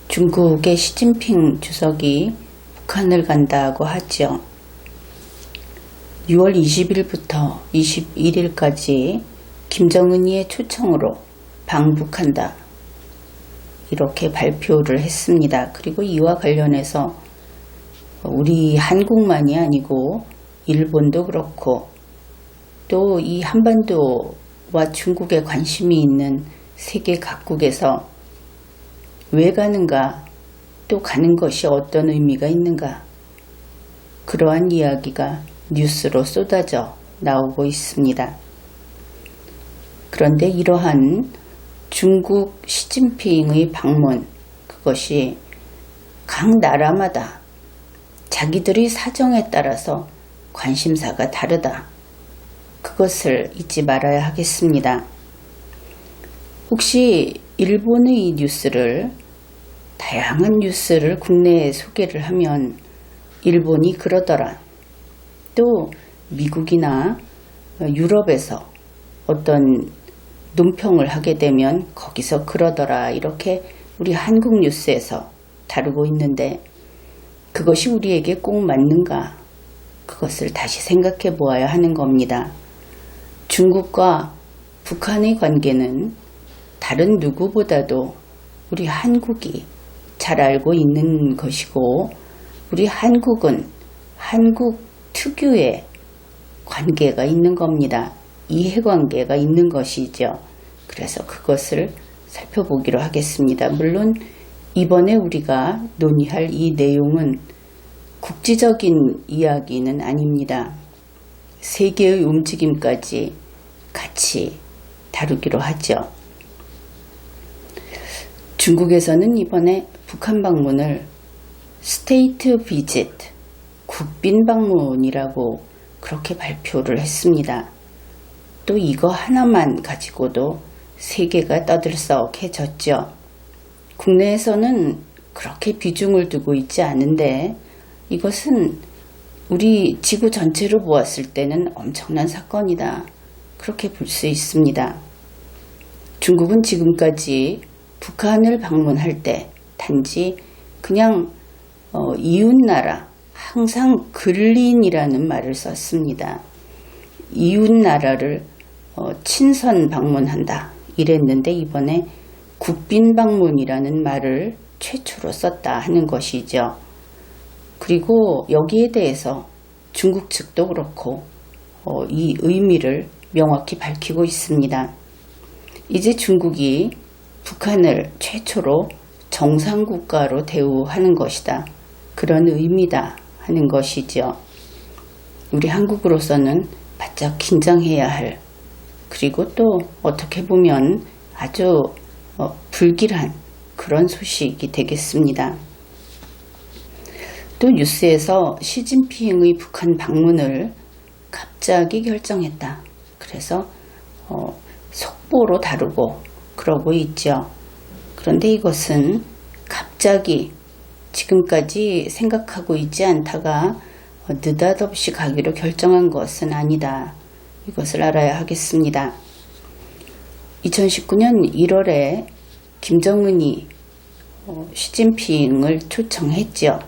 중국의 시진핑 주석이 북한을 간다고 하죠. 6월 20일부터 21일까지 김정은이의 초청으로 방북한다. 이렇게 발표를 했습니다. 그리고 이와 관련해서 우리 한국만이 아니고 일본도 그렇고 또 이 한반도와 중국에 관심이 있는 세계 각국에서 왜 가는가, 또 가는 것이 어떤 의미가 있는가, 그러한 이야기가 뉴스로 쏟아져 나오고 있습니다. 그런데 이러한 중국 시진핑의 방문, 그것이 각 나라마다 자기들의 사정에 따라서 관심사가 다르다. 그것을 잊지 말아야 하겠습니다. 혹시 일본의 뉴스를, 다양한 뉴스를 국내에 소개를 하면 일본이 그러더라, 또 미국이나 유럽에서 어떤 논평을 하게 되면 거기서 그러더라, 이렇게 우리 한국 뉴스에서 다루고 있는데 그것이 우리에게 꼭 맞는가? 그것을 다시 생각해 보아야 하는 겁니다. 중국과 북한의 관계는 다른 누구보다도 우리 한국이 잘 알고 있는 것이고, 우리 한국은 한국 특유의 관계가 있는 겁니다. 이해관계가 있는 것이죠. 그래서 그것을 살펴보기로 하겠습니다. 물론 이번에 우리가 논의할 이 내용은 국지적인 이야기는 아닙니다. 세계의 움직임까지 같이 다루기로 하죠. 중국에서는 이번에 북한 방문을 스테이트 비짓, 국빈 방문이라고 그렇게 발표를 했습니다. 또 이거 하나만 가지고도 세계가 떠들썩해졌죠. 국내에서는 그렇게 비중을 두고 있지 않은데 이것은 우리 지구 전체로 보았을 때는 엄청난 사건이다. 그렇게 볼 수 있습니다. 중국은 지금까지 북한을 방문할 때 단지 그냥 이웃나라, 항상 근린이라는 말을 썼습니다. 이웃나라를 친선 방문한다 이랬는데 이번에 국빈 방문이라는 말을 최초로 썼다 하는 것이죠. 그리고 여기에 대해서 중국 측도 그렇고 이 의미를 명확히 밝히고 있습니다. 이제 중국이 북한을 최초로 정상국가로 대우하는 것이다. 그런 의미다 하는 것이죠. 우리 한국으로서는 바짝 긴장해야 할, 그리고 또 어떻게 보면 아주 불길한 그런 소식이 되겠습니다. 또 뉴스에서 시진핑의 북한 방문을 갑자기 결정했다. 그래서 속보로 다루고 그러고 있죠. 그런데 이것은 갑자기 지금까지 생각하고 있지 않다가 느닷없이 가기로 결정한 것은 아니다. 이것을 알아야 하겠습니다. 2019년 1월에 김정은이 시진핑을 초청했죠.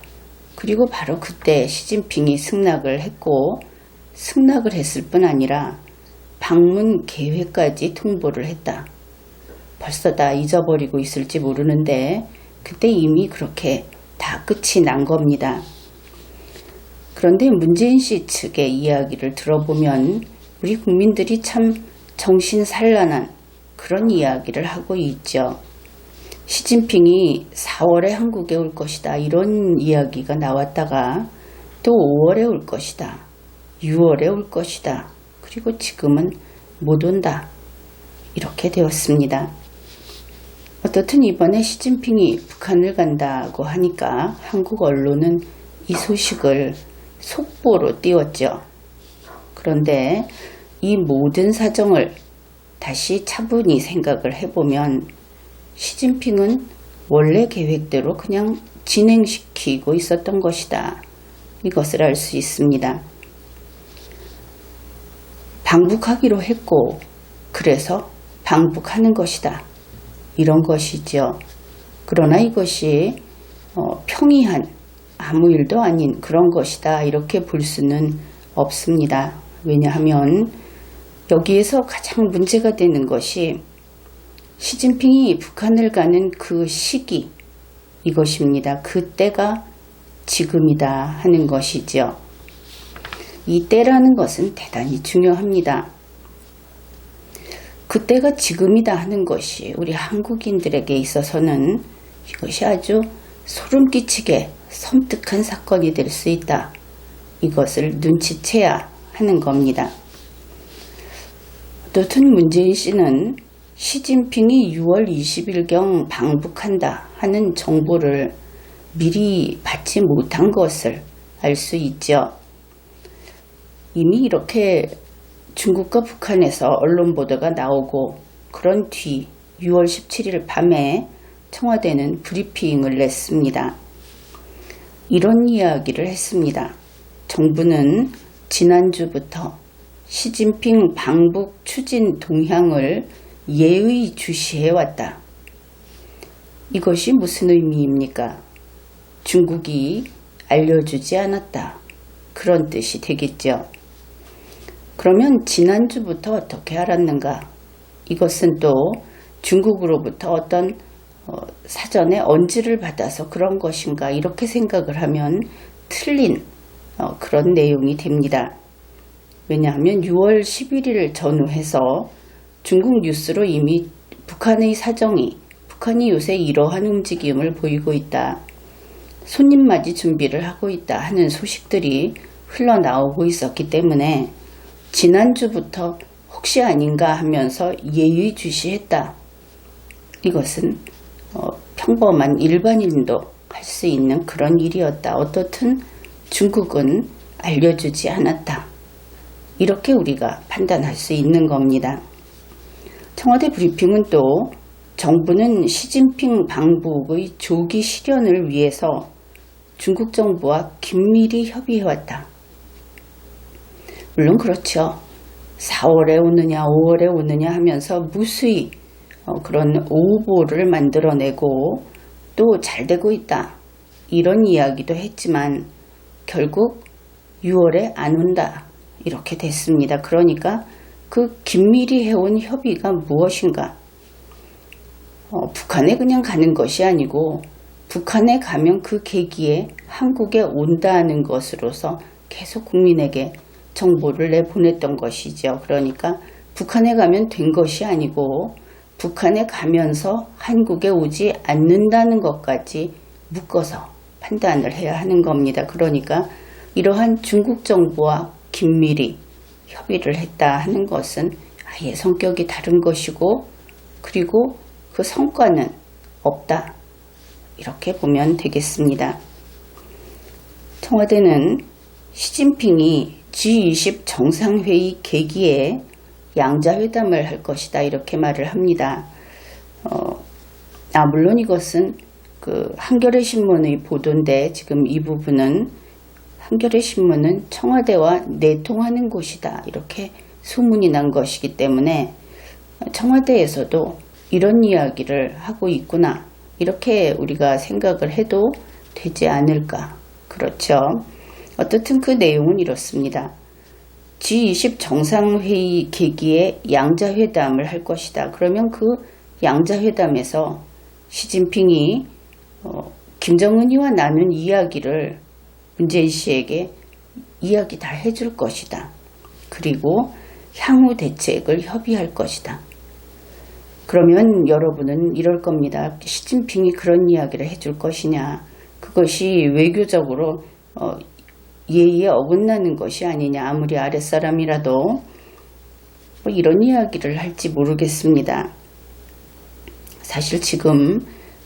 그리고 바로 그때 시진핑이 승낙을 했고, 승낙을 했을 뿐 아니라 방문 계획까지 통보를 했다. 벌써 다 잊어버리고 있을지 모르는데 그때 이미 그렇게 다 끝이 난 겁니다. 그런데 문재인 씨 측의 이야기를 들어보면 우리 국민들이 참 정신산란한 그런 이야기를 하고 있죠. 시진핑이 4월에 한국에 올 것이다, 이런 이야기가 나왔다가 또 5월에 올 것이다, 6월에 올 것이다, 그리고 지금은 못 온다, 이렇게 되었습니다. 어떻든 이번에 시진핑이 북한을 간다고 하니까 한국 언론은 이 소식을 속보로 띄웠죠. 그런데 이 모든 사정을 다시 차분히 생각을 해보면 시진핑은 원래 계획대로 그냥 진행시키고 있었던 것이다. 이것을 알 수 있습니다. 방북하기로 했고 그래서 방북하는 것이다. 이런 것이죠. 그러나 이것이 평이한 아무 일도 아닌 그런 것이다 이렇게 볼 수는 없습니다. 왜냐하면 여기에서 가장 문제가 되는 것이 시진핑이 북한을 가는 그 시기 이것입니다. 그때가 지금이다 하는 것이죠. 이 때라는 것은 대단히 중요합니다. 그때가 지금이다 하는 것이 우리 한국인들에게 있어서는 이것이 아주 소름 끼치게 섬뜩한 사건이 될 수 있다. 이것을 눈치채야 하는 겁니다. 어떻든 문재인 씨는 시진핑이 6월 20일경 방북한다 하는 정보를 미리 받지 못한 것을 알 수 있죠. 이미 이렇게 중국과 북한에서 언론 보도가 나오고 그런 뒤 6월 17일 밤에 청와대는 브리핑을 냈습니다. 이런 이야기를 했습니다. 정부는 지난주부터 시진핑 방북 추진 동향을 예의주시해왔다. 이것이 무슨 의미입니까? 중국이 알려주지 않았다. 그런 뜻이 되겠죠. 그러면 지난주부터 어떻게 알았는가? 이것은 또 중국으로부터 어떤 사전에 언지를 받아서 그런 것인가 이렇게 생각을 하면 틀린 그런 내용이 됩니다. 왜냐하면 6월 11일 전후해서 중국 뉴스로 이미 북한의 사정이 북한이 요새 이러한 움직임을 보이고 있다. 손님 맞이 준비를 하고 있다 하는 소식들이 흘러나오고 있었기 때문에 지난주부터 혹시 아닌가 하면서 예의주시했다. 이것은 평범한 일반인도 할 수 있는 그런 일이었다. 어떻든 중국은 알려주지 않았다. 이렇게 우리가 판단할 수 있는 겁니다. 청와대 브리핑은 또 정부는 시진핑 방북의 조기 실현을 위해서 중국 정부와 긴밀히 협의해왔다. 물론 그렇죠. 4월에 오느냐 5월에 오느냐 하면서 무수히 그런 오보를 만들어내고 또 잘 되고 있다. 이런 이야기도 했지만 결국 6월에 안 온다. 이렇게 됐습니다. 그러니까 그 긴밀히 해온 협의가 무엇인가? 북한에 그냥 가는 것이 아니고 북한에 가면 그 계기에 한국에 온다는 것으로서 계속 국민에게 정보를 내보냈던 것이죠. 그러니까 북한에 가면 된 것이 아니고 북한에 가면서 한국에 오지 않는다는 것까지 묶어서 판단을 해야 하는 겁니다. 그러니까 이러한 중국 정부와 긴밀히 협의를 했다 하는 것은 아예 성격이 다른 것이고 그리고 그 성과는 없다. 이렇게 보면 되겠습니다. 청와대는 시진핑이 G20 정상회의 계기에 양자회담을 할 것이다 이렇게 말을 합니다. 물론 이것은 그 한겨레 신문의 보도인데 지금 이 부분은 한겨레 신문은 청와대와 내통하는 곳이다 이렇게 소문이 난 것이기 때문에 청와대에서도 이런 이야기를 하고 있구나 이렇게 우리가 생각을 해도 되지 않을까. 그렇죠. 어떻든 그 내용은 이렇습니다. G20 정상회의 계기에 양자회담을 할 것이다. 그러면 그 양자회담에서 시진핑이 김정은이와 나눈 이야기를 문재인 씨에게 이야기 다 해줄 것이다. 그리고 향후 대책을 협의할 것이다. 그러면 여러분은 이럴 겁니다. 시진핑이 그런 이야기를 해줄 것이냐. 그것이 외교적으로 예의에 어긋나는 것이 아니냐. 아무리 아랫사람이라도 뭐 이런 이야기를 할지 모르겠습니다. 사실 지금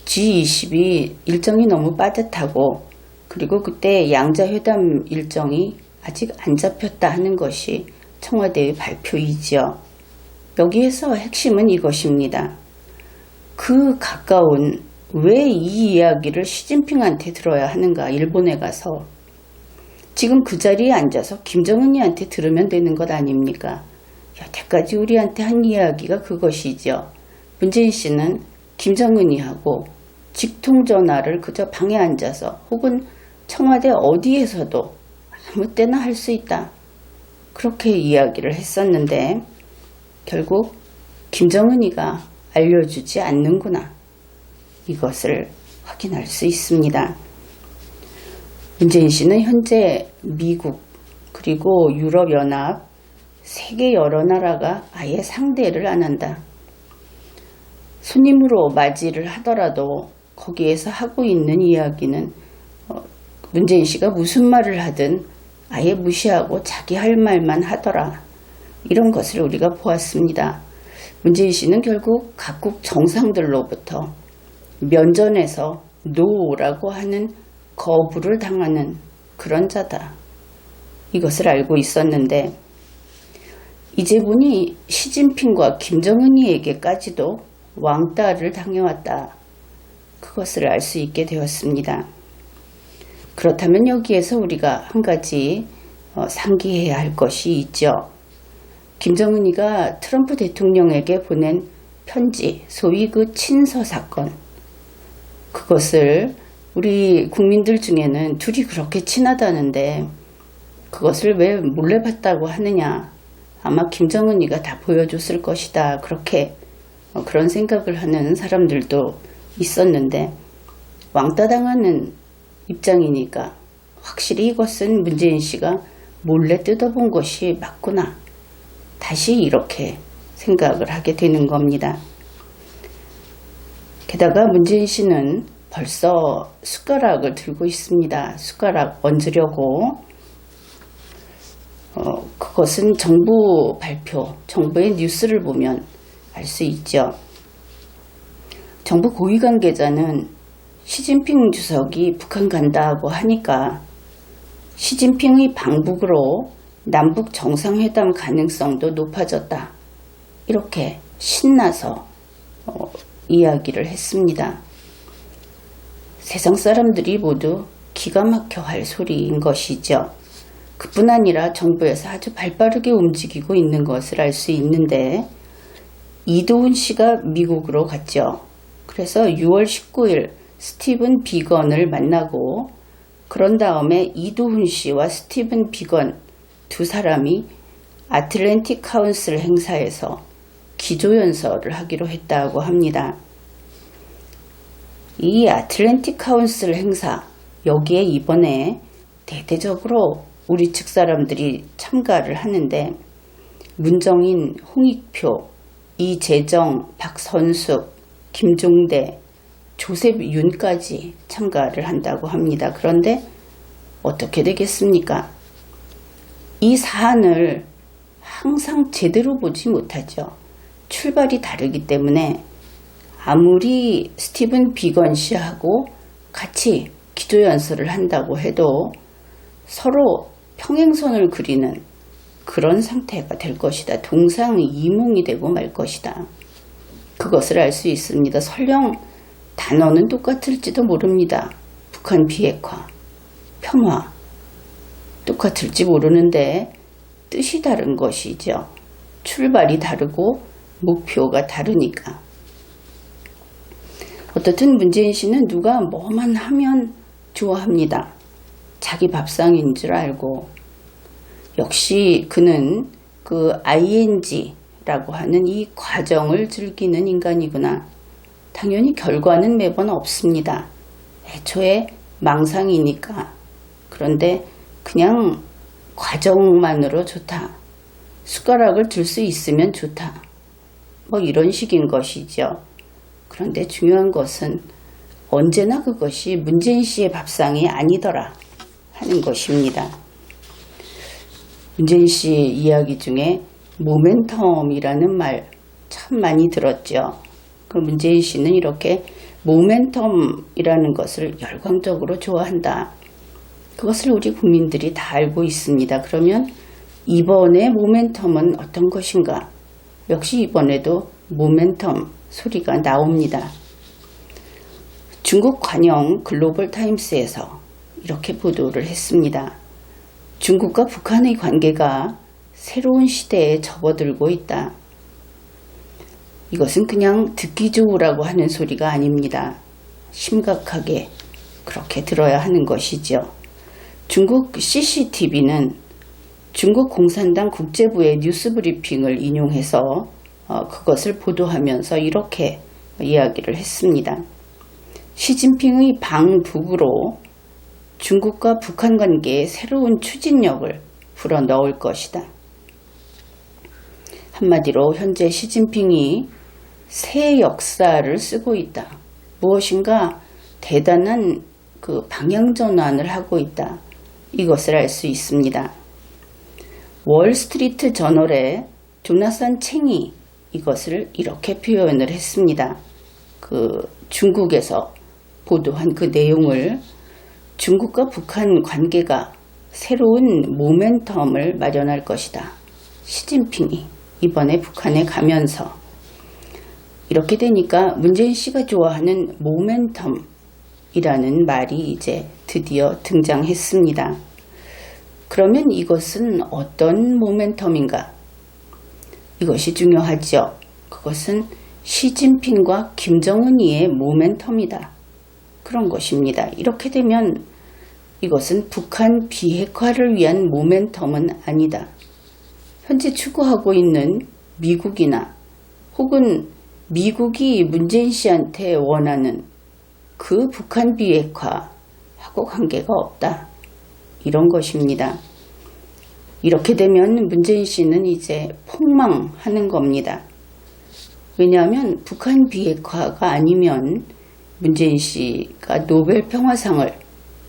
G20이 일정이 너무 빠듯하고 그리고 그때 양자회담 일정이 아직 안 잡혔다 하는 것이 청와대의 발표이죠. 여기에서 핵심은 이것입니다. 그 가까운 왜 이 이야기를 시진핑한테 들어야 하는가. 일본에 가서 지금 그 자리에 앉아서 김정은이한테 들으면 되는 것 아닙니까? 여태까지 우리한테 한 이야기가 그것이죠. 문재인 씨는 김정은이하고 직통전화를 그저 방에 앉아서 혹은 청와대 어디에서도 아무 때나 할 수 있다. 그렇게 이야기를 했었는데 결국 김정은이가 알려주지 않는구나. 이것을 확인할 수 있습니다. 문재인 씨는 현재 미국 그리고 유럽연합 세계 여러 나라가 아예 상대를 안 한다. 손님으로 맞이를 하더라도 거기에서 하고 있는 이야기는 문재인 씨가 무슨 말을 하든 아예 무시하고 자기 할 말만 하더라. 이런 것을 우리가 보았습니다. 문재인 씨는 결국 각국 정상들로부터 면전에서 노라고 하는 거부를 당하는 그런 자다. 이것을 알고 있었는데 이제 보니 시진핑과 김정은이에게까지도 왕따를 당해왔다. 그것을 알 수 있게 되었습니다. 그렇다면 여기에서 우리가 한 가지 상기해야 할 것이 있죠. 김정은이가 트럼프 대통령에게 보낸 편지, 소위 그 친서 사건. 그것을 우리 국민들 중에는 둘이 그렇게 친하다는데 그것을 왜 몰래 봤다고 하느냐. 아마 김정은이가 다 보여줬을 것이다. 그렇게 그런 생각을 하는 사람들도 있었는데 왕따 당하는 입장이니까 확실히 이것은 문재인 씨가 몰래 뜯어본 것이 맞구나. 다시 이렇게 생각을 하게 되는 겁니다. 게다가 문재인 씨는 벌써 숟가락을 들고 있습니다. 숟가락 얹으려고. 그것은 정부 발표, 정부의 뉴스를 보면 알 수 있죠. 정부 고위 관계자는 시진핑 주석이 북한 간다고 하니까 시진핑의 방북으로 남북 정상회담 가능성도 높아졌다. 이렇게 신나서 이야기를 했습니다. 세상 사람들이 모두 기가 막혀 할 소리인 것이죠. 그뿐 아니라 정부에서 아주 발빠르게 움직이고 있는 것을 알 수 있는데 이도훈 씨가 미국으로 갔죠. 그래서 6월 19일 스티븐 비건을 만나고 그런 다음에 이도훈 씨와 스티븐 비건 두 사람이 아틀랜틱 카운슬 행사에서 기조연설을 하기로 했다고 합니다. 이 아틀랜틱 카운슬 행사, 여기에 이번에 대대적으로 우리 측 사람들이 참가를 하는데 문정인, 홍익표, 이재정, 박선숙, 김종대, 조셉윤까지 참가를 한다고 합니다. 그런데 어떻게 되겠습니까? 이 사안을 항상 제대로 보지 못하죠. 출발이 다르기 때문에 아무리 스티븐 비건 씨하고 같이 기조연설을 한다고 해도 서로 평행선을 그리는 그런 상태가 될 것이다. 동상이몽이 되고 말 것이다. 그것을 알 수 있습니다. 설령 단어는 똑같을지도 모릅니다. 북한 비핵화, 평화 똑같을지 모르는데 뜻이 다른 것이죠. 출발이 다르고 목표가 다르니까. 어떻든 문재인 씨는 누가 뭐만 하면 좋아합니다. 자기 밥상인 줄 알고. 역시 그는 그 ing라고 하는 이 과정을 즐기는 인간이구나. 당연히 결과는 매번 없습니다. 애초에 망상이니까. 그런데 그냥 과정만으로 좋다. 숟가락을 들 수 있으면 좋다. 뭐 이런 식인 것이죠. 그런데 중요한 것은 언제나 그것이 문재인 씨의 밥상이 아니더라 하는 것입니다. 문재인 씨 이야기 중에 모멘텀이라는 말 참 많이 들었죠. 그 문재인 씨는 이렇게 모멘텀이라는 것을 열광적으로 좋아한다. 그것을 우리 국민들이 다 알고 있습니다. 그러면 이번의 모멘텀은 어떤 것인가? 역시 이번에도 모멘텀 소리가 나옵니다. 중국 관영 글로벌 타임스에서 이렇게 보도를 했습니다. 중국과 북한의 관계가 새로운 시대에 접어들고 있다. 이것은 그냥 듣기 좋으라고 하는 소리가 아닙니다. 심각하게 그렇게 들어야 하는 것이죠. 중국 CCTV는 중국 공산당 국제부의 뉴스 브리핑을 인용해서 그것을 보도하면서 이렇게 이야기를 했습니다. 시진핑의 방북으로 중국과 북한 관계에 새로운 추진력을 불어넣을 것이다. 한마디로 현재 시진핑이 새 역사를 쓰고 있다. 무엇인가 대단한 그 방향전환을 하고 있다. 이것을 알 수 있습니다. 월스트리트 저널의 조나산 챙이 이것을 이렇게 표현을 했습니다. 그 중국에서 보도한 그 내용을 중국과 북한 관계가 새로운 모멘텀을 마련할 것이다. 시진핑이 이번에 북한에 가면서 이렇게 되니까 문재인 씨가 좋아하는 모멘텀이라는 말이 이제 드디어 등장했습니다. 그러면 이것은 어떤 모멘텀인가? 이것이 중요하죠. 그것은 시진핑과 김정은이의 모멘텀이다. 그런 것입니다. 이렇게 되면 이것은 북한 비핵화를 위한 모멘텀은 아니다. 현재 추구하고 있는 미국이나 혹은 미국이 문재인 씨한테 원하는 그 북한 비핵화하고 관계가 없다. 이런 것입니다. 이렇게 되면 문재인 씨는 이제 폭망하는 겁니다. 왜냐하면 북한 비핵화가 아니면 문재인 씨가 노벨 평화상을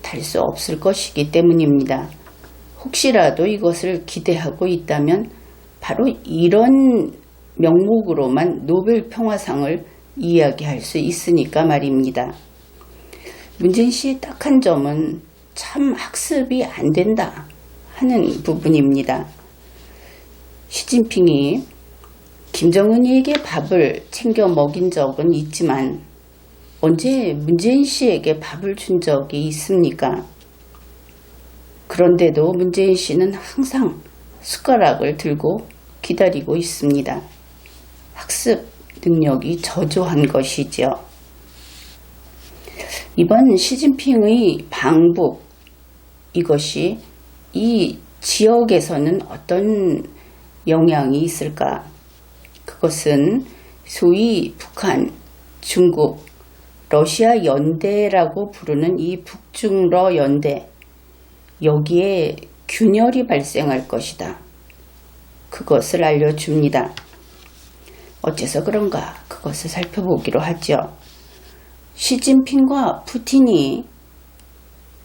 탈 수 없을 것이기 때문입니다. 혹시라도 이것을 기대하고 있다면 바로 이런 명목으로만 노벨 평화상을 이야기할 수 있으니까 말입니다. 문재인 씨의 딱한 점은 참 학습이 안 된다 하는 부분입니다. 시진핑이 김정은이에게 밥을 챙겨 먹인 적은 있지만 언제 문재인 씨에게 밥을 준 적이 있습니까? 그런데도 문재인 씨는 항상 숟가락을 들고 기다리고 있습니다. 학습 능력이 저조한 것이죠. 이번 시진핑의 방북, 이것이 이 지역에서는 어떤 영향이 있을까? 그것은 소위 북한, 중국, 러시아 연대라고 부르는 이 북중러 연대, 여기에 균열이 발생할 것이다. 그것을 알려줍니다. 어째서 그런가? 그것을 살펴보기로 하죠. 시진핑과 푸틴이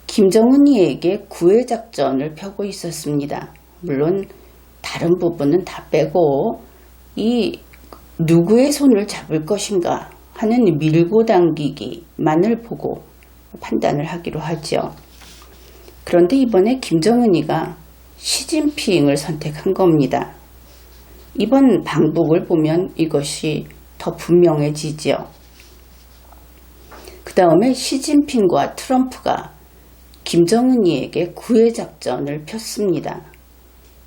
김정은이에게 구애 작전을 펴고 있었습니다. 물론 다른 부분은 다 빼고 이 누구의 손을 잡을 것인가 하는 밀고 당기기만을 보고 판단을 하기로 하죠. 그런데 이번에 김정은이가 시진핑을 선택한 겁니다. 이번 방북을 보면 이것이 더 분명해지죠. 그 다음에 시진핑과 트럼프가 김정은이에게 구애 작전을 폈습니다.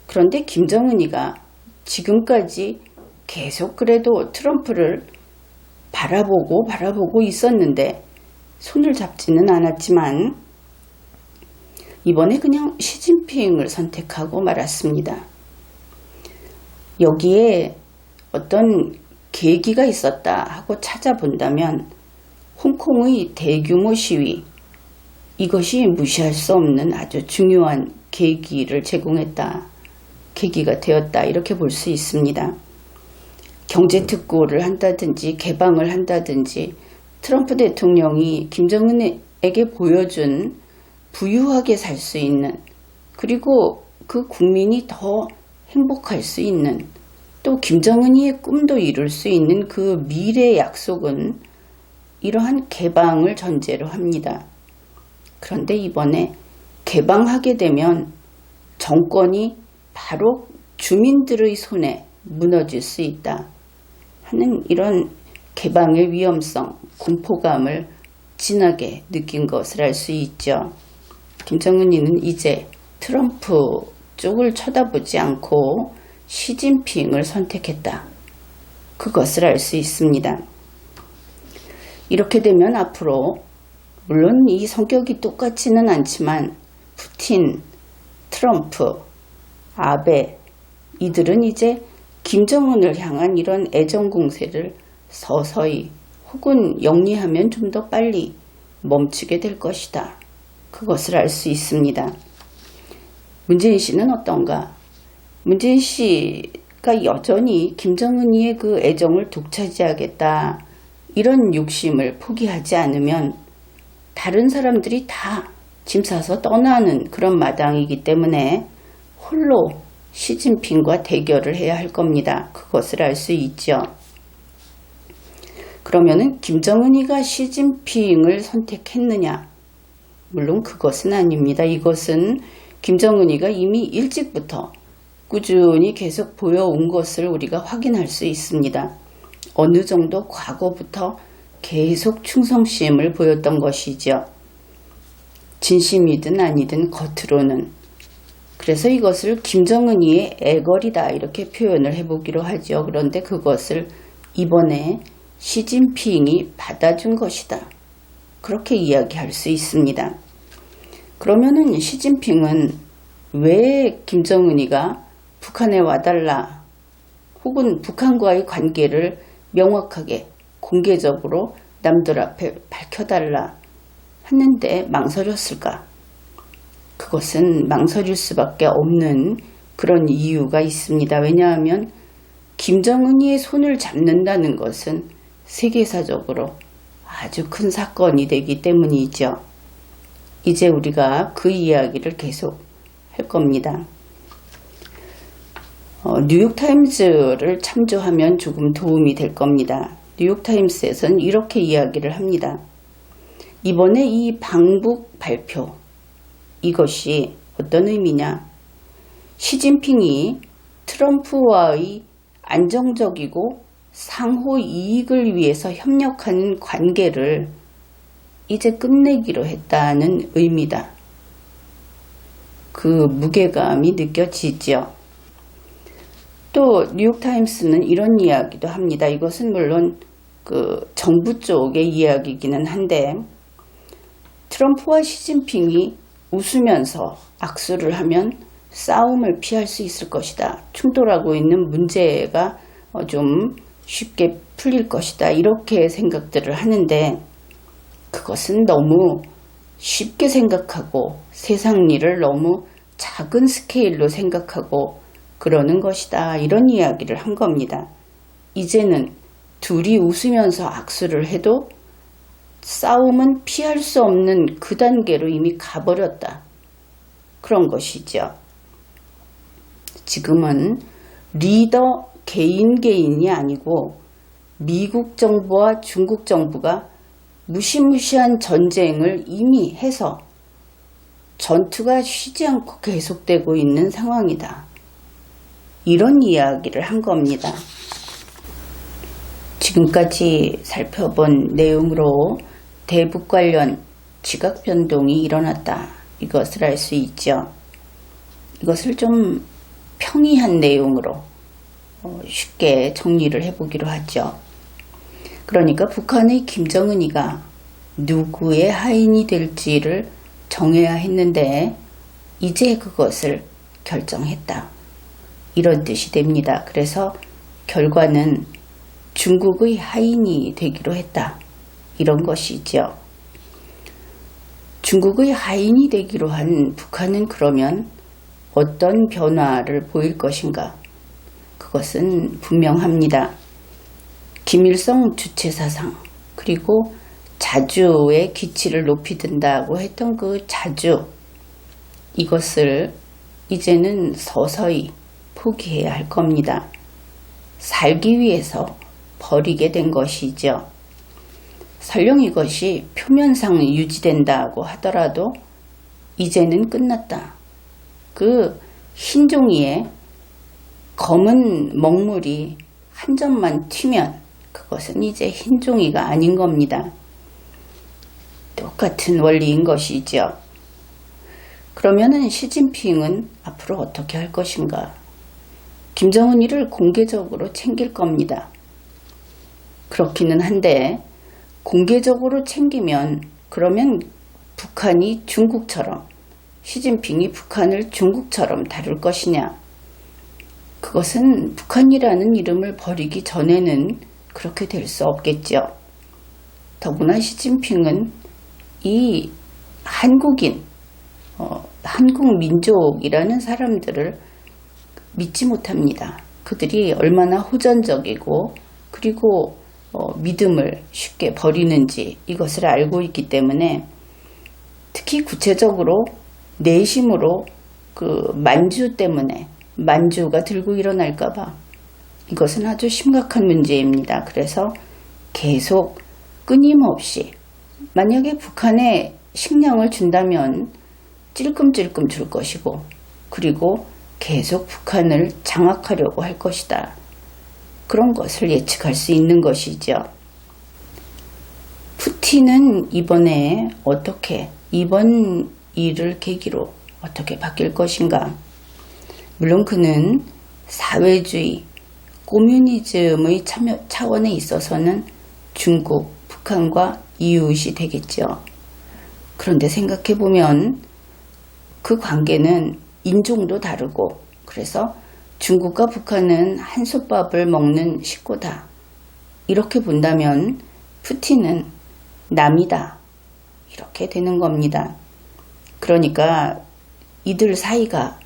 그런데 김정은이가 지금까지 계속 그래도 트럼프를 바라보고 있었는데 손을 잡지는 않았지만 이번에 그냥 시진핑을 선택하고 말았습니다. 여기에 어떤 계기가 있었다 하고 찾아본다면 홍콩의 대규모 시위, 이것이 무시할 수 없는 아주 중요한 계기를 제공했다. 계기가 되었다. 이렇게 볼 수 있습니다. 경제특구를 한다든지 개방을 한다든지 트럼프 대통령이 김정은에게 보여준 부유하게 살 수 있는, 그리고 그 국민이 더 행복할 수 있는, 또 김정은이의 꿈도 이룰 수 있는 그 미래 약속은 이러한 개방을 전제로 합니다. 그런데 이번에 개방하게 되면 정권이 바로 주민들의 손에 무너질 수 있다 하는 이런 개방의 위험성, 공포감을 진하게 느낀 것을 알 수 있죠. 김정은이는 이제 트럼프 쪽을 쳐다보지 않고 시진핑을 선택했다. 그것을 알 수 있습니다. 이렇게 되면 앞으로 물론 이 성격이 똑같지는 않지만 푸틴, 트럼프, 아베 이들은 이제 김정은을 향한 이런 애정 공세를 서서히 혹은 영리하면 좀 더 빨리 멈추게 될 것이다. 그것을 알 수 있습니다. 문재인 씨는 어떤가? 문재인 씨가 여전히 김정은이의 그 애정을 독차지하겠다. 이런 욕심을 포기하지 않으면 다른 사람들이 다 짐 싸서 떠나는 그런 마당이기 때문에 홀로 시진핑과 대결을 해야 할 겁니다. 그것을 알 수 있죠. 그러면은 김정은이가 시진핑을 선택했느냐? 물론 그것은 아닙니다. 이것은 김정은이가 이미 일찍부터 꾸준히 계속 보여온 것을 우리가 확인할 수 있습니다. 어느 정도 과거부터 계속 충성심을 보였던 것이죠. 진심이든 아니든 겉으로는. 그래서 이것을 김정은이의 애걸이다 이렇게 표현을 해보기로 하죠. 그런데 그것을 이번에 시진핑이 받아준 것이다. 그렇게 이야기할 수 있습니다. 그러면은 시진핑은 왜 김정은이가 북한에 와달라 혹은 북한과의 관계를 명확하게 공개적으로 남들 앞에 밝혀달라 했는데 망설였을까? 그것은 망설일 수밖에 없는 그런 이유가 있습니다. 왜냐하면 김정은이의 손을 잡는다는 것은 세계사적으로 아주 큰 사건이 되기 때문이죠. 이제 우리가 그 이야기를 계속 할 겁니다. 뉴욕타임즈를 참조하면 조금 도움이 될 겁니다. 뉴욕타임스에서는 이렇게 이야기를 합니다. 이번에 이 방북 발표, 이것이 어떤 의미냐? 시진핑이 트럼프와의 안정적이고 상호 이익을 위해서 협력하는 관계를 이제 끝내기로 했다는 의미다. 그 무게감이 느껴지죠. 또 뉴욕타임스는 이런 이야기도 합니다. 이것은 물론 그 정부 쪽의 이야기이기는 한데 트럼프와 시진핑이 웃으면서 악수를 하면 싸움을 피할 수 있을 것이다. 충돌하고 있는 문제가 좀 쉽게 풀릴 것이다. 이렇게 생각들을 하는데 그것은 너무 쉽게 생각하고 세상 일을 너무 작은 스케일로 생각하고 그러는 것이다. 이런 이야기를 한 겁니다. 이제는 둘이 웃으면서 악수를 해도 싸움은 피할 수 없는 그 단계로 이미 가버렸다. 그런 것이죠. 지금은 리더 개인이 아니고 미국 정부와 중국 정부가 무시무시한 전쟁을 이미 해서 전투가 쉬지 않고 계속되고 있는 상황이다. 이런 이야기를 한 겁니다. 지금까지 살펴본 내용으로 대북 관련 지각 변동이 일어났다. 이것을 알 수 있죠. 이것을 좀 평이한 내용으로 쉽게 정리를 해보기로 하죠. 그러니까 북한의 김정은이가 누구의 하인이 될지를 정해야 했는데 이제 그것을 결정했다. 이런 뜻이 됩니다. 그래서 결과는 중국의 하인이 되기로 했다. 이런 것이죠. 중국의 하인이 되기로 한 북한은 그러면 어떤 변화를 보일 것인가? 그것은 분명합니다. 김일성 주체사상 그리고 자주의 기치를 높이 든다고 했던 그 자주, 이것을 이제는 서서히 포기해야 할 겁니다. 살기 위해서 버리게 된 것이죠. 설령 이것이 표면상 유지된다고 하더라도 이제는 끝났다. 그 흰 종이에 검은 먹물이 한 점만 튀면 그것은 이제 흰 종이가 아닌 겁니다. 똑같은 원리인 것이죠. 그러면은 시진핑은 앞으로 어떻게 할 것인가? 김정은이를 공개적으로 챙길 겁니다. 그렇기는 한데 공개적으로 챙기면 그러면 북한이 중국처럼 시진핑이 북한을 중국처럼 다룰 것이냐? 그것은 북한이라는 이름을 버리기 전에는 그렇게 될 수 없겠죠. 더구나 시진핑은 이 한국인, 한국 민족이라는 사람들을 믿지 못합니다. 그들이 얼마나 호전적이고 그리고 믿음을 쉽게 버리는지 이것을 알고 있기 때문에 특히 구체적으로 내심으로 그 만주 때문에 만주가 들고 일어날까봐 이것은 아주 심각한 문제입니다. 그래서 계속 끊임없이 만약에 북한에 식량을 준다면 찔끔찔끔 줄 것이고 그리고 계속 북한을 장악하려고 할 것이다. 그런 것을 예측할 수 있는 것이죠. 푸틴은 이번에 어떻게 이번 일을 계기로 어떻게 바뀔 것인가? 물론 그는 사회주의, 코뮤니즘의 차원에 있어서는 중국, 북한과 이웃이 되겠죠. 그런데 생각해보면 그 관계는 인종도 다르고 그래서 중국과 북한은 한솥밥을 먹는 식구다. 이렇게 본다면 푸틴은 남이다. 이렇게 되는 겁니다. 그러니까 이들 사이가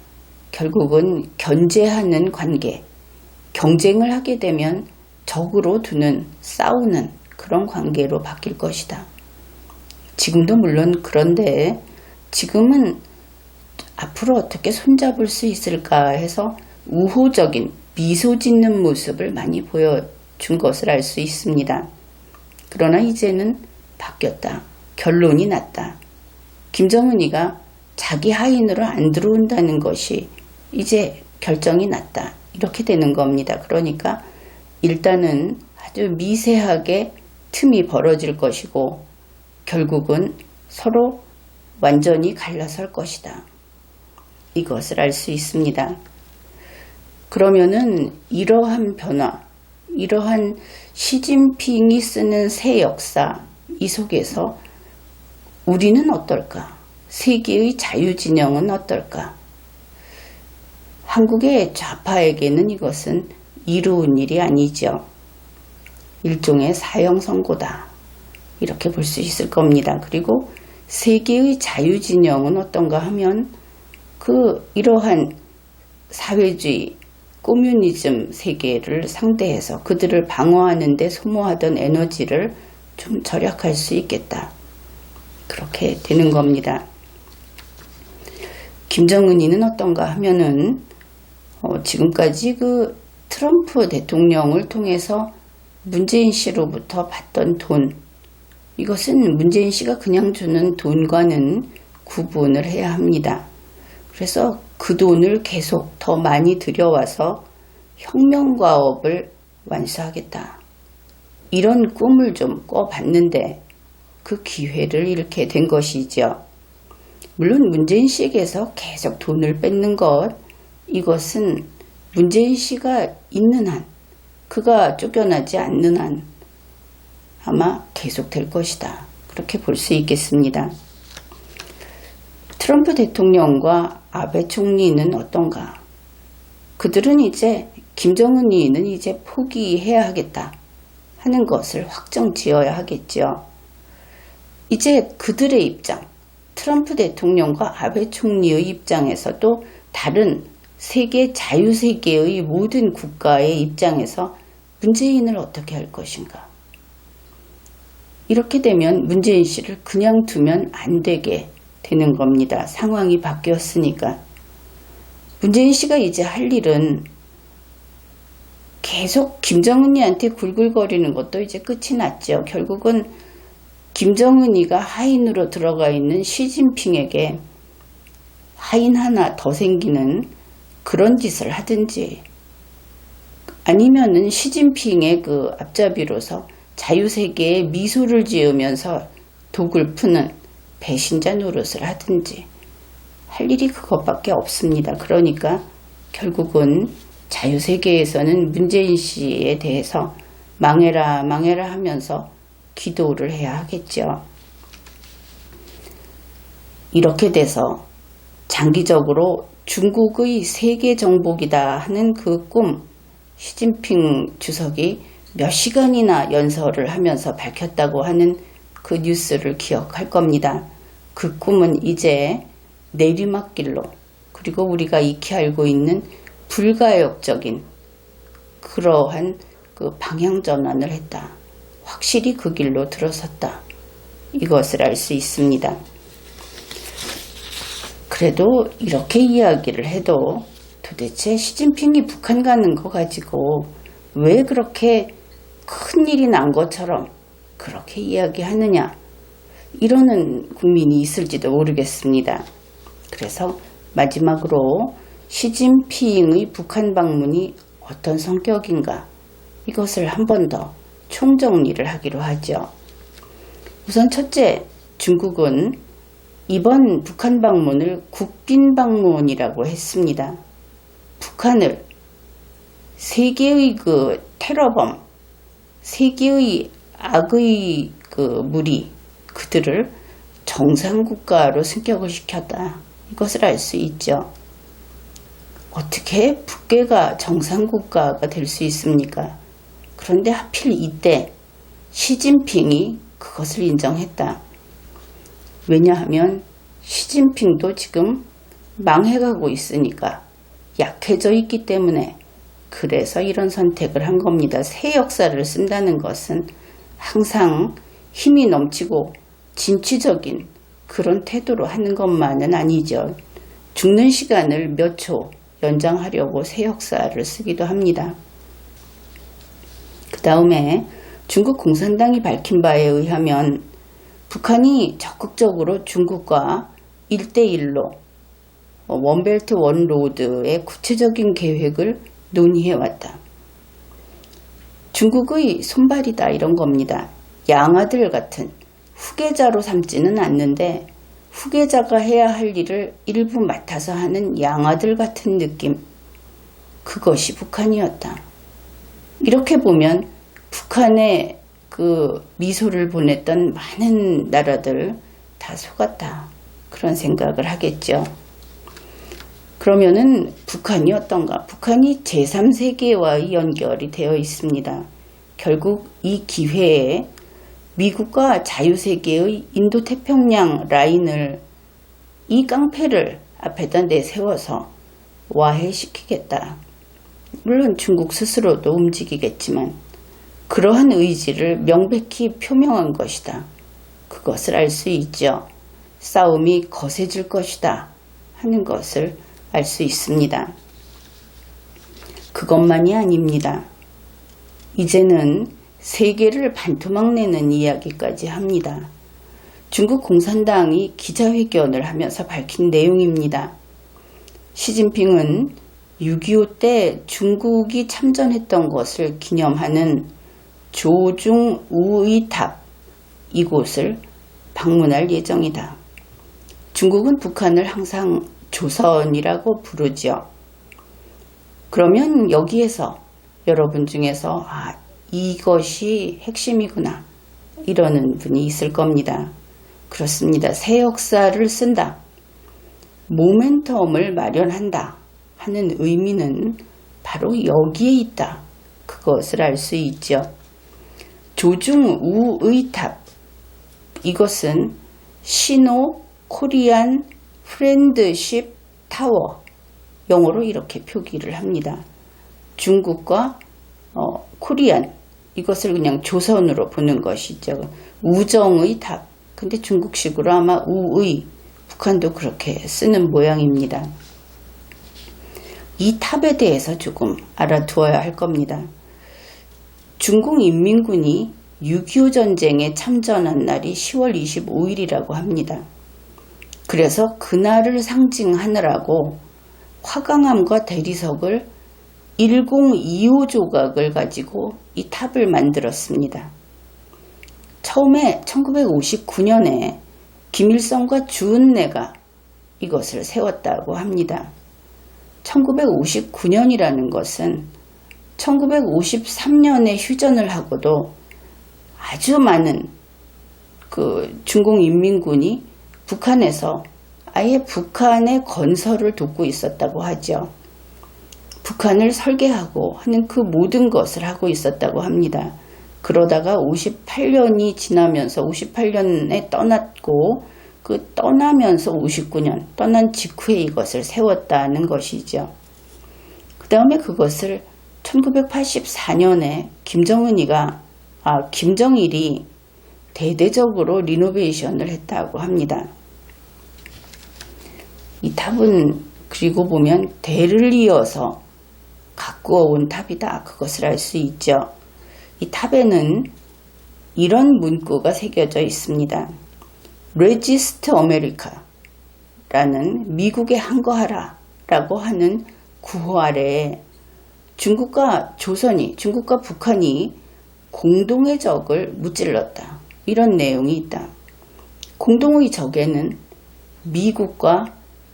결국은 견제하는 관계, 경쟁을 하게 되면 적으로 두는, 싸우는 그런 관계로 바뀔 것이다. 지금도 물론 그런데 지금은 앞으로 어떻게 손잡을 수 있을까 해서 우호적인 미소 짓는 모습을 많이 보여준 것을 알 수 있습니다. 그러나 이제는 바뀌었다. 결론이 났다. 김정은이가 자기 하인으로 안 들어온다는 것이 이제 결정이 났다. 이렇게 되는 겁니다. 그러니까 일단은 아주 미세하게 틈이 벌어질 것이고 결국은 서로 완전히 갈라설 것이다. 이것을 알 수 있습니다. 그러면은 이러한 변화, 이러한 시진핑이 쓰는 새 역사, 이 속에서 우리는 어떨까? 세계의 자유진영은 어떨까? 한국의 좌파에게는 이것은 이로운 일이 아니죠. 일종의 사형 선고다. 이렇게 볼 수 있을 겁니다. 그리고 세계의 자유진영은 어떤가 하면 이러한 사회주의, 코뮤니즘 세계를 상대해서 그들을 방어하는 데 소모하던 에너지를 좀 절약할 수 있겠다. 그렇게 되는 겁니다. 김정은이는 어떤가 하면은 지금까지 그 트럼프 대통령을 통해서 문재인 씨로부터 받던 돈, 이것은 문재인 씨가 그냥 주는 돈과는 구분을 해야 합니다. 그래서 그 돈을 계속 더 많이 들여와서 혁명과업을 완수하겠다. 이런 꿈을 좀 꿔봤는데 그 기회를 잃게 된 것이죠. 물론 문재인 씨에게서 계속 돈을 뺏는 것, 이것은 문재인 씨가 있는 한, 그가 쫓겨나지 않는 한 아마 계속될 것이다. 그렇게 볼 수 있겠습니다. 트럼프 대통령과 아베 총리는 어떤가? 그들은 이제 김정은이는 이제 포기해야 하겠다 하는 것을 확정 지어야 하겠죠. 이제 그들의 입장, 트럼프 대통령과 아베 총리의 입장에서도 다른 세계 자유세계의 모든 국가의 입장에서 문재인을 어떻게 할 것인가? 이렇게 되면 문재인 씨를 그냥 두면 안 되게 되는 겁니다. 상황이 바뀌었으니까. 문재인 씨가 이제 할 일은 계속 김정은이한테 굴굴거리는 것도 이제 끝이 났죠. 결국은 김정은이가 하인으로 들어가 있는 시진핑에게 하인 하나 더 생기는 그런 짓을 하든지 아니면은 시진핑의 그 앞잡이로서 자유세계에 미소를 지으면서 독을 푸는 배신자 노릇을 하든지 할 일이 그것밖에 없습니다. 그러니까 결국은 자유세계에서는 문재인 씨에 대해서 망해라 망해라 하면서 기도를 해야 하겠죠. 이렇게 돼서 장기적으로 중국의 세계 정복이다 하는 그 꿈, 시진핑 주석이 몇 시간이나 연설을 하면서 밝혔다고 하는 그 뉴스를 기억할 겁니다. 그 꿈은 이제 내리막길로, 그리고 우리가 익히 알고 있는 불가역적인 그러한 그 방향 전환을 했다. 확실히 그 길로 들어섰다. 이것을 알 수 있습니다. 그래도 이렇게 이야기를 해도 도대체 시진핑이 북한 가는 거 가지고 왜 그렇게 큰일이 난 것처럼 그렇게 이야기하느냐, 이러는 국민이 있을지도 모르겠습니다. 그래서 마지막으로 시진핑의 북한 방문이 어떤 성격인가, 이것을 한 번 더 총정리를 하기로 하죠. 우선 첫째, 중국은 이번 북한 방문을 국빈 방문이라고 했습니다. 북한을 세계의 그 테러범, 세계의 악의 그 무리, 그들을 정상국가로 승격을 시켰다. 이것을 알 수 있죠. 어떻게 북괴가 정상국가가 될 수 있습니까? 그런데 하필 이때 시진핑이 그것을 인정했다. 왜냐하면 시진핑도 지금 망해가고 있으니까, 약해져 있기 때문에, 그래서 이런 선택을 한 겁니다. 새 역사를 쓴다는 것은 항상 힘이 넘치고 진취적인 그런 태도로 하는 것만은 아니죠. 죽는 시간을 몇 초 연장하려고 새 역사를 쓰기도 합니다. 그 다음에 중국 공산당이 밝힌 바에 의하면 북한이 적극적으로 중국과 1대1로 원벨트 원로드의 구체적인 계획을 논의해왔다. 중국의 손발이다, 이런 겁니다. 양아들 같은 후계자로 삼지는 않는데 후계자가 해야 할 일을 일부 맡아서 하는 양아들 같은 느낌, 그것이 북한이었다. 이렇게 보면 북한에 그 미소를 보냈던 많은 나라들 다 속았다, 그런 생각을 하겠죠. 그러면은 북한이 어떤가? 북한이 제3세계와의 연결이 되어 있습니다. 결국 이 기회에 미국과 자유세계의 인도태평양 라인을, 이 깡패를 앞에다 내세워서 와해시키겠다. 물론 중국 스스로도 움직이겠지만 그러한 의지를 명백히 표명한 것이다. 그것을 알 수 있죠. 싸움이 거세질 것이다 하는 것을 알 수 있습니다. 그것만이 아닙니다. 이제는 세계를 반토막 내는 이야기까지 합니다. 중국 공산당이 기자회견을 하면서 밝힌 내용입니다. 시진핑은 6.25 때 중국이 참전했던 것을 기념하는 조중 우의탑, 이곳을 방문할 예정이다. 중국은 북한을 항상 조선이라고 부르죠. 그러면 여기에서 여러분 중에서 이것이 핵심이구나, 이러는 분이 있을 겁니다. 그렇습니다. 새 역사를 쓴다, 모멘텀을 마련한다 하는 의미는 바로 여기에 있다. 그것을 알 수 있죠. 조중우의탑, 이것은 시노 코리안 프렌드십 타워, 영어로 이렇게 표기를 합니다. 중국과 코리안, 이것을 그냥 조선으로 보는 것이죠. 우정의 탑, 근데 중국식으로 아마 우의, 북한도 그렇게 쓰는 모양입니다. 이 탑에 대해서 조금 알아두어야 할 겁니다. 중국 인민군이 6.25 전쟁에 참전한 날이 10월 25일이라고 합니다. 그래서 그날을 상징하느라고 화강암과 대리석을 1025 조각을 가지고 이 탑을 만들었습니다. 처음에 1959년에 김일성과 주은래가 이것을 세웠다고 합니다. 1959년이라는 것은 1953년에 휴전을 하고도 아주 많은 그 중공인민군이 북한에서 아예 북한의 건설을 돕고 있었다고 하죠. 북한을 설계하고 하는 그 모든 것을 하고 있었다고 합니다. 그러다가 58년이 지나면서 58년에 떠났고 그 떠나면서 59년 떠난 직후에 이것을 세웠다는 것이죠. 그 다음에 그것을 1984년에 김정일이 대대적으로 리노베이션을 했다고 합니다. 이 탑은 그리고 보면 대를 이어서 가꾸어 온 탑이다. 그것을 알 수 있죠. 이 탑에는 이런 문구가 새겨져 있습니다. Resist America라는 미국에 항거하라 라고 하는 구호 아래에 중국과 북한이 공동의 적을 무찔렀다. 이런 내용이 있다. 공동의 적에는 미국과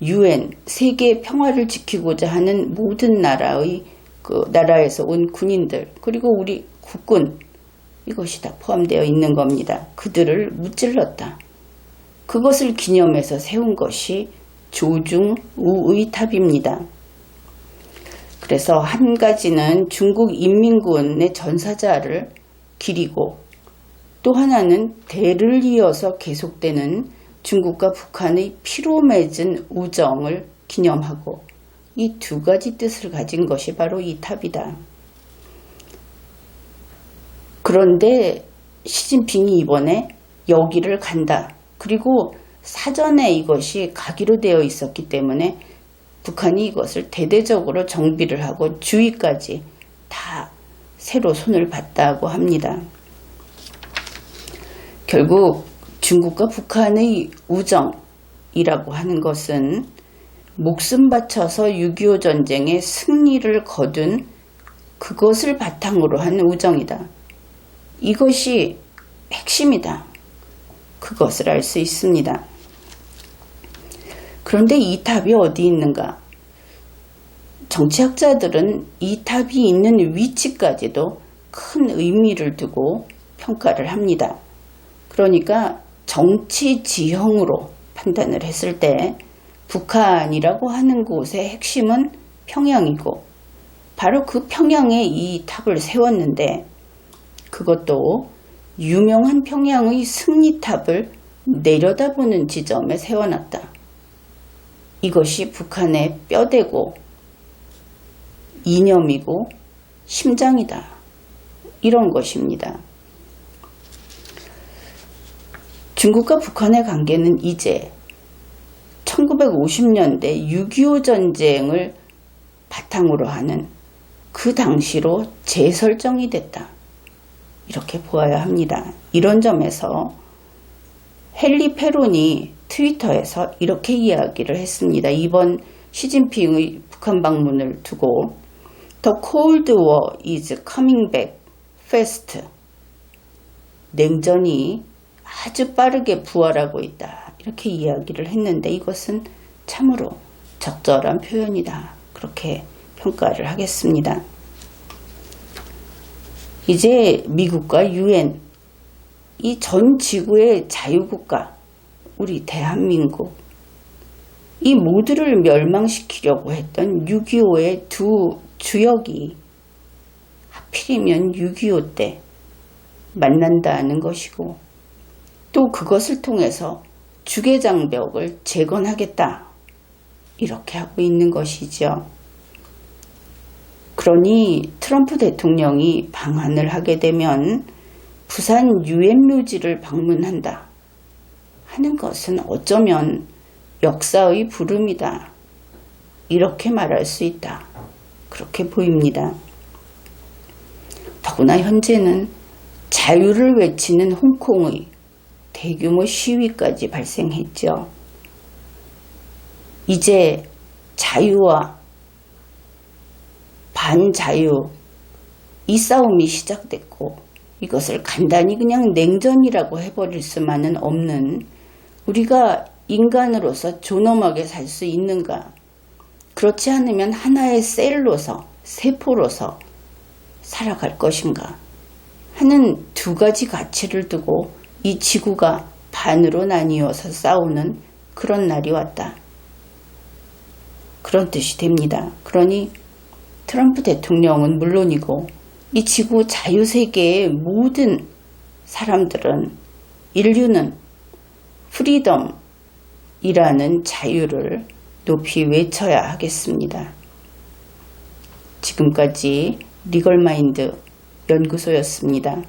UN, 세계의 평화를 지키고자 하는 모든 나라에서 온 군인들, 그리고 우리 국군, 이것이 다 포함되어 있는 겁니다. 그들을 무찔렀다. 그것을 기념해서 세운 것이 조중우의 탑입니다. 그래서 한 가지는 중국 인민군의 전사자를 기리고 또 하나는 대를 이어서 계속되는 중국과 북한의 피로 맺은 우정을 기념하고 이 두 가지 뜻을 가진 것이 바로 이 탑이다. 그런데 시진핑이 이번에 여기를 간다. 그리고 사전에 이것이 가기로 되어 있었기 때문에 북한이 이것을 대대적으로 정비를 하고 주위까지 다 새로 손을 봤다고 합니다. 결국 중국과 북한의 우정이라고 하는 것은 목숨 바쳐서 6.25 전쟁의 승리를 거둔 그것을 바탕으로 한 우정이다. 이것이 핵심이다. 그것을 알 수 있습니다. 그런데 이 탑이 어디 있는가? 정치학자들은 이 탑이 있는 위치까지도 큰 의미를 두고 평가를 합니다. 그러니까 정치 지형으로 판단을 했을 때 북한이라고 하는 곳의 핵심은 평양이고 바로 그 평양에 이 탑을 세웠는데 그것도 유명한 평양의 승리탑을 내려다보는 지점에 세워놨다. 이것이 북한의 뼈대고 이념이고 심장이다. 이런 것입니다. 중국과 북한의 관계는 이제 1950년대 6.25 전쟁을 바탕으로 하는 그 당시로 재설정이 됐다. 이렇게 보아야 합니다. 이런 점에서 헨리 페론이 트위터에서 이렇게 이야기를 했습니다. 이번 시진핑의 북한 방문을 두고 The Cold War is coming back fast. 냉전이 아주 빠르게 부활하고 있다. 이렇게 이야기를 했는데 이것은 참으로 적절한 표현이다. 그렇게 평가를 하겠습니다. 이제 미국과 UN, 이 전 지구의 자유국가, 우리 대한민국, 이 모두를 멸망시키려고 했던 6.25의 두 주역이 하필이면 6.25 때 만난다는 것이고 또 그것을 통해서 주계장벽을 재건하겠다. 이렇게 하고 있는 것이죠. 그러니 트럼프 대통령이 방한을 하게 되면 부산 유엔묘지를 방문한다 하는 것은 어쩌면 역사의 부름이다. 이렇게 말할 수 있다. 그렇게 보입니다. 더구나 현재는 자유를 외치는 홍콩의 대규모 시위까지 발생했죠. 이제 자유와 반자유 이 싸움이 시작됐고 이것을 간단히 그냥 냉전이라고 해버릴 수만은 없는 우리가 인간으로서 존엄하게 살 수 있는가? 그렇지 않으면 하나의 셀로서 세포로서 살아갈 것인가? 하는 두 가지 가치를 두고 이 지구가 반으로 나뉘어서 싸우는 그런 날이 왔다. 그런 뜻이 됩니다. 그러니 트럼프 대통령은 물론이고 이 지구 자유세계의 모든 사람들은, 인류는 프리덤이라는 자유를 높이 외쳐야 하겠습니다. 지금까지 리걸마인드 연구소였습니다.